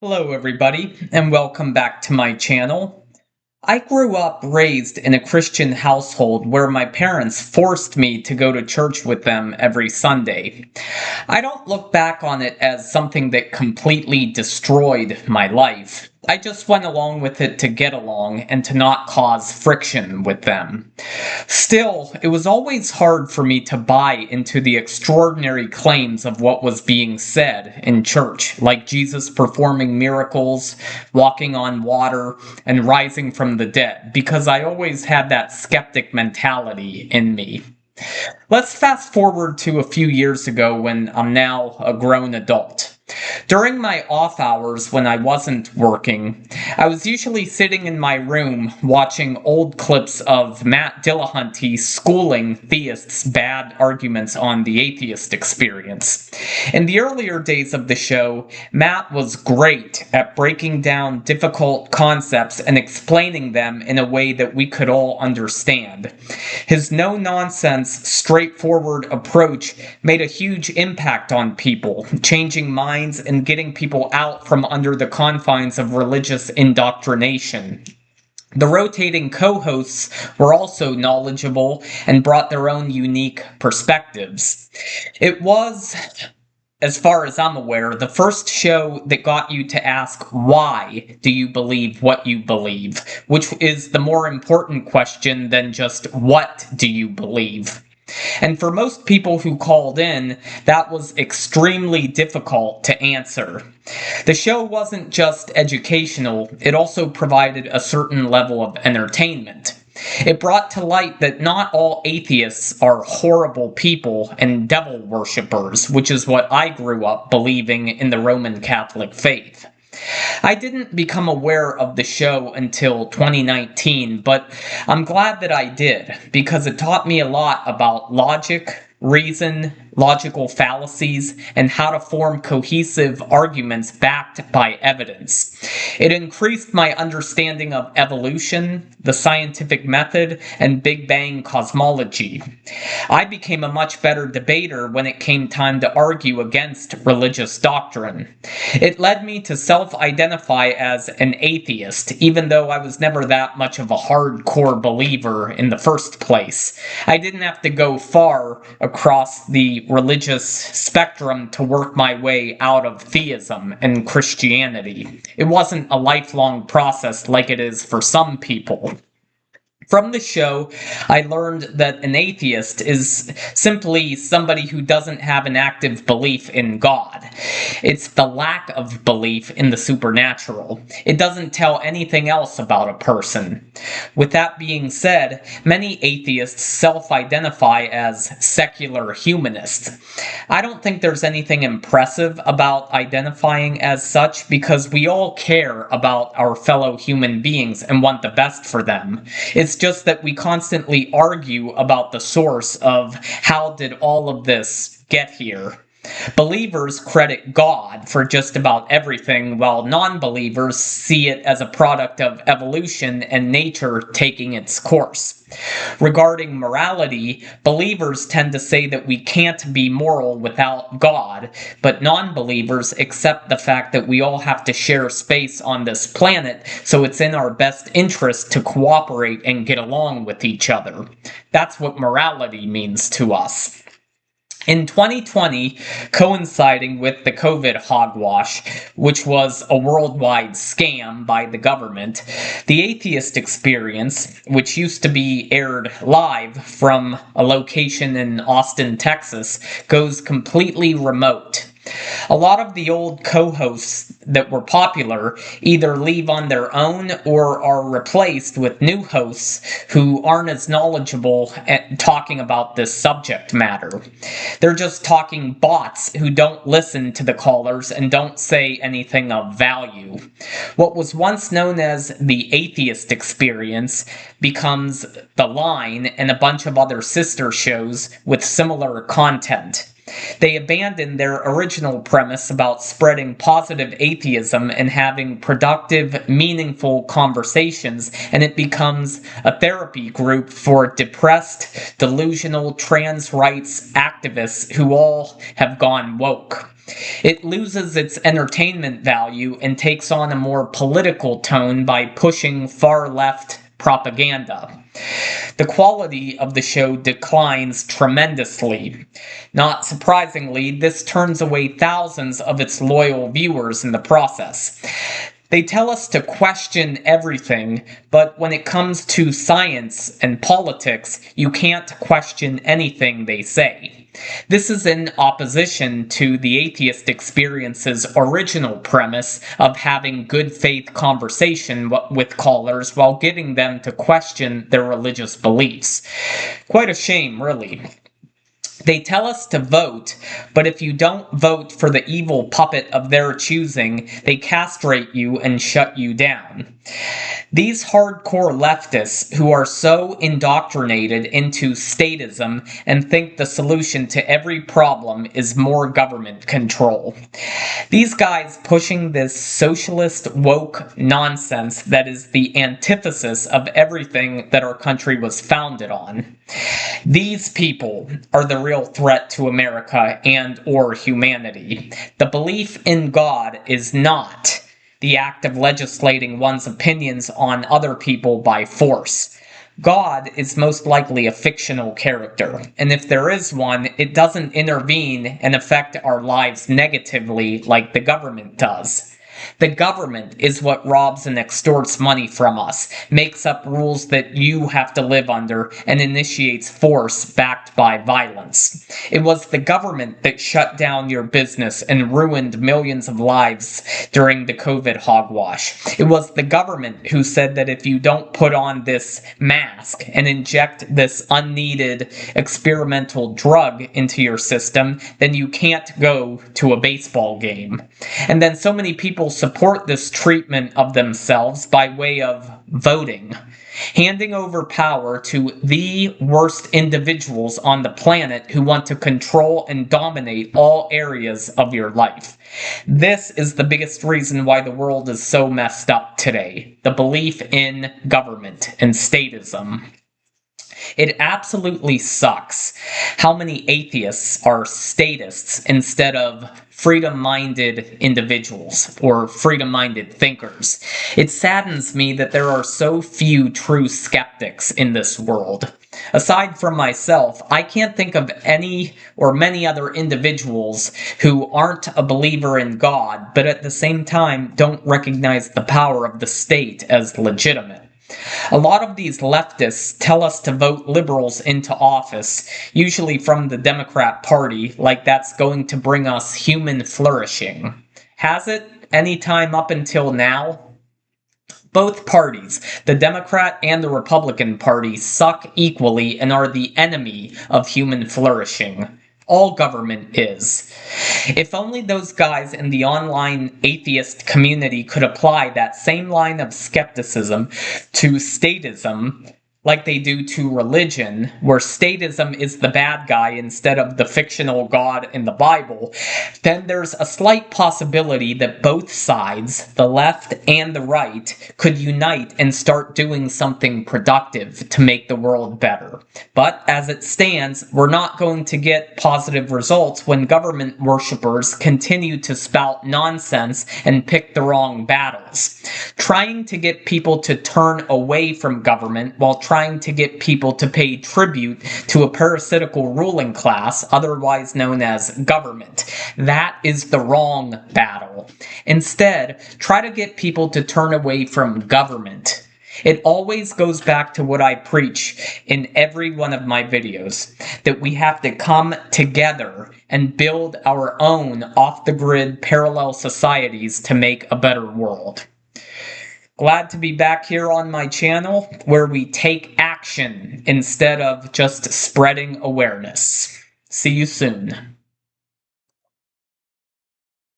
Hello everybody, and welcome back to my channel. I grew up raised in a Christian household where my parents forced me to go to church with them every Sunday. I don't look back on it as something that completely destroyed my life. I just went along with it to get along and to not cause friction with them. Still, it was always hard for me to buy into the extraordinary claims of what was being said in church, like Jesus performing miracles, walking on water, and rising from the dead, because I always had that skeptic mentality in me. Let's fast forward to a few years ago when I'm now a grown adult. During my off hours when I wasn't working, I was usually sitting in my room watching old clips of Matt Dillahunty schooling theists' bad arguments on the atheist experience. In the earlier days of the show, Matt was great at breaking down difficult concepts and explaining them in a way that we could all understand. His no-nonsense, straightforward approach made a huge impact on people, changing minds and getting people out from under the confines of religious indoctrination. The rotating co-hosts were also knowledgeable and brought their own unique perspectives. It was, as far as I'm aware, the first show that got you to ask why do you believe what you believe, which is the more important question than just what do you believe. And for most people who called in, that was extremely difficult to answer. The show wasn't just educational, it also provided a certain level of entertainment. It brought to light that not all atheists are horrible people and devil worshippers, which is what I grew up believing in the Roman Catholic faith. I didn't become aware of the show until 2019, but I'm glad that I did, because it taught me a lot about logic, reason, logical fallacies, and how to form cohesive arguments backed by evidence. It increased my understanding of evolution, the scientific method, and Big Bang cosmology. I became a much better debater when it came time to argue against religious doctrine. It led me to self-identify as an atheist, even though I was never that much of a hardcore believer in the first place. I didn't have to go far across the religious spectrum to work my way out of theism and Christianity. It wasn't a lifelong process like it is for some people. From the show, I learned that an atheist is simply somebody who doesn't have an active belief in God. It's the lack of belief in the supernatural. It doesn't tell anything else about a person. With that being said, many atheists self-identify as secular humanists. I don't think there's anything impressive about identifying as such, because we all care about our fellow human beings and want the best for them. It's just that we constantly argue about the source of how did all of this get here. Believers credit God for just about everything, while non-believers see it as a product of evolution and nature taking its course. Regarding morality, believers tend to say that we can't be moral without God, but non-believers accept the fact that we all have to share space on this planet, so it's in our best interest to cooperate and get along with each other. That's what morality means to us. In 2020, coinciding with the COVID hogwash, which was a worldwide scam by the government, the Atheist Experience, which used to be aired live from a location in Austin, Texas, goes completely remote. A lot of the old co-hosts that were popular either leave on their own or are replaced with new hosts who aren't as knowledgeable at talking about this subject matter. They're just talking bots who don't listen to the callers and don't say anything of value. What was once known as the Atheist Experience becomes The Line and a bunch of other sister shows with similar content. They abandon their original premise about spreading positive atheism and having productive, meaningful conversations, and it becomes a therapy group for depressed, delusional trans rights activists who all have gone woke. It loses its entertainment value and takes on a more political tone by pushing far-left propaganda. The quality of the show declines tremendously. Not surprisingly, this turns away thousands of its loyal viewers in the process. They tell us to question everything, but when it comes to science and politics, you can't question anything they say. This is in opposition to the atheist experience's original premise of having good faith conversation with callers while getting them to question their religious beliefs. Quite a shame, really. They tell us to vote, but if you don't vote for the evil puppet of their choosing, they castrate you and shut you down. These hardcore leftists who are so indoctrinated into statism and think the solution to every problem is more government control. These guys pushing this socialist woke nonsense that is the antithesis of everything that our country was founded on. These people are the real threat to America and or humanity. The belief in God is not the act of legislating one's opinions on other people by force. God is most likely a fictional character, and if there is one, it doesn't intervene and affect our lives negatively like the government does. The government is what robs and extorts money from us, makes up rules that you have to live under, and initiates force backed by violence. It was the government that shut down your business and ruined millions of lives during the COVID hogwash. It was the government who said that if you don't put on this mask and inject this unneeded experimental drug into your system, then you can't go to a baseball game. And then so many people support this treatment of themselves by way of voting, handing over power to the worst individuals on the planet who want to control and dominate all areas of your life. This is the biggest reason why the world is so messed up today: the belief in government and statism. It absolutely sucks how many atheists are statists instead of freedom-minded individuals or freedom-minded thinkers. It saddens me that there are so few true skeptics in this world. Aside from myself, I can't think of any or many other individuals who aren't a believer in God, but at the same time don't recognize the power of the state as legitimate. A lot of these leftists tell us to vote liberals into office, usually from the Democrat Party, like that's going to bring us human flourishing. Has it any time up until now? Both parties, the Democrat and the Republican Party, suck equally and are the enemy of human flourishing. All government is. If only those guys in the online atheist community could apply that same line of skepticism to statism like they do to religion, where statism is the bad guy instead of the fictional God in the Bible, then there's a slight possibility that both sides, the left and the right, could unite and start doing something productive to make the world better. But as it stands, we're not going to get positive results when government worshippers continue to spout nonsense and pick the wrong battles. Trying to get people to turn away from government while trying to get people to pay tribute to a parasitical ruling class, otherwise known as government. That is the wrong battle. Instead, try to get people to turn away from government. It always goes back to what I preach in every one of my videos, that we have to come together and build our own off-the-grid parallel societies to make a better world. Glad to be back here on my channel, where we take action instead of just spreading awareness. See you soon.